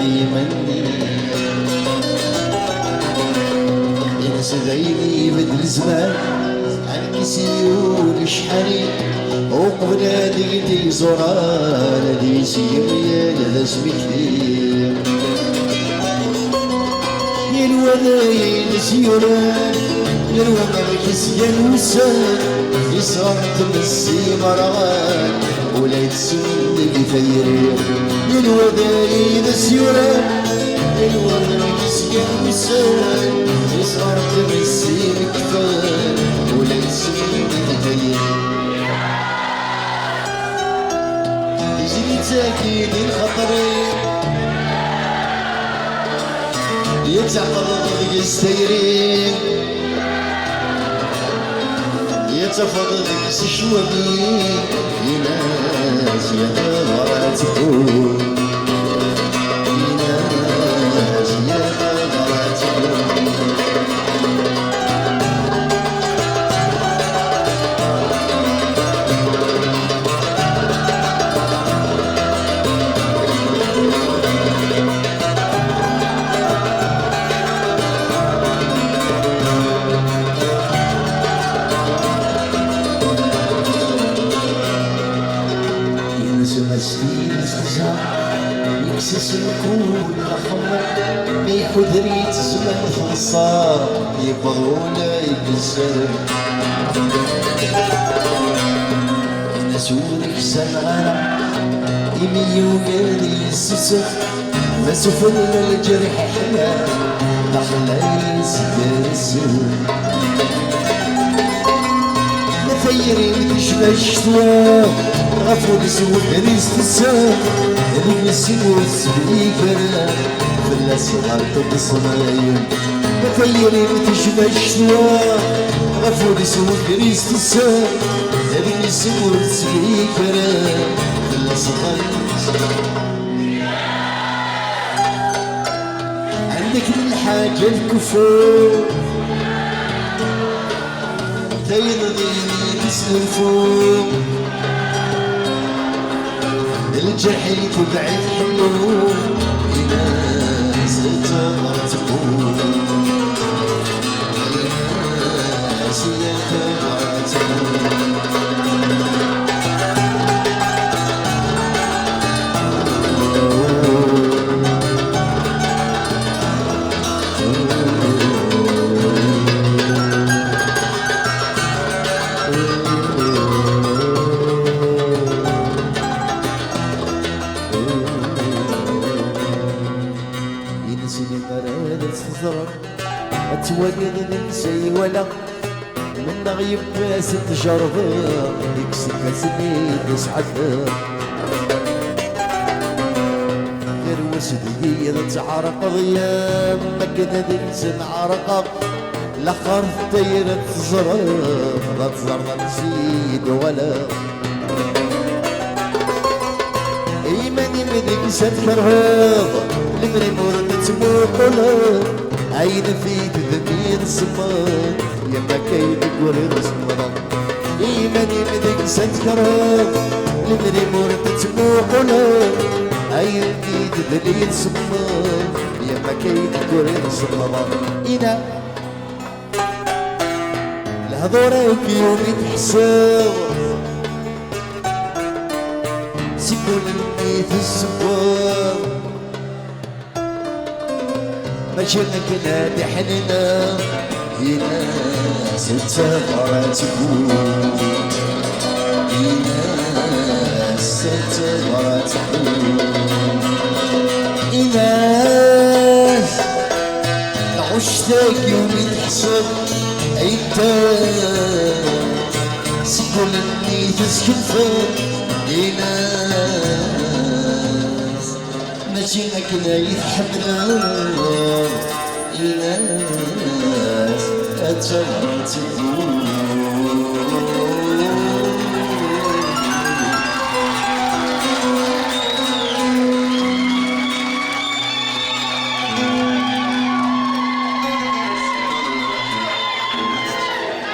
يمني ينس ذيلي بدل زمان عنك سيول شحالي وقبل هذيك زران هذي سيريا لذا سمكتي ينوذي نسيوران ينوذي كسيان وسان يصغر تمسي مرغان ولا يتسند بثيري ينوذي نسيوران ينوذي كسيان وسان يصغر تمسي مكفان ولا يتسند بثيري يجري تاكيد الخطرين يتعقد يستيرين يتفضل سشوبي يناس يغراتكم يناس يغراتكم يكسس الكون الأحمر بيحذريت زمن خلصار يبغونا يكسر نسولك سنغانا يميو قالي يسسر ما سفلنا الجرح حنا أحلى يسكسر نثيري تشبه الشتوى غفو نسوي بريس تسار اللي نسيبو السبيكر فلا صغار تبصمايم نثيري تشبه الشتوى غفو نسوي بريس تسار اللي نسيبو السبيكر فلا صغار عندك الحاجة الكفور تيضي تسلفو الجرح يتبعد حلو ناس تغرتكم ناس تغرتكم أتولد ننسي ولا من غيب ست جربة يكسب سنين تسعدها غير وسدي إذا تعرق ضيام ما كذا ننسى نعرق الآخر طيرة تزرب لا تزرب نسيد ولا إيماني منك ستفرهض لمري مرد تموت ولا عين في تذمير الصمان يما كيدك ورد صمرا إيماني بدك ستكرر لمري مرد تموحنا عين في تذمير الصمان يما كيدك ورد صمرا إنا الهضورة في يوم تحساب سيبوني في السباب مشينا كنا بحننا هنا ستغرتكم هنا ستغرتكم إناس عشتك يوم تحسب أنت سيقول إني تسكن فوق إناس ماشينا كنا يتحبنا الناس أتغرتكم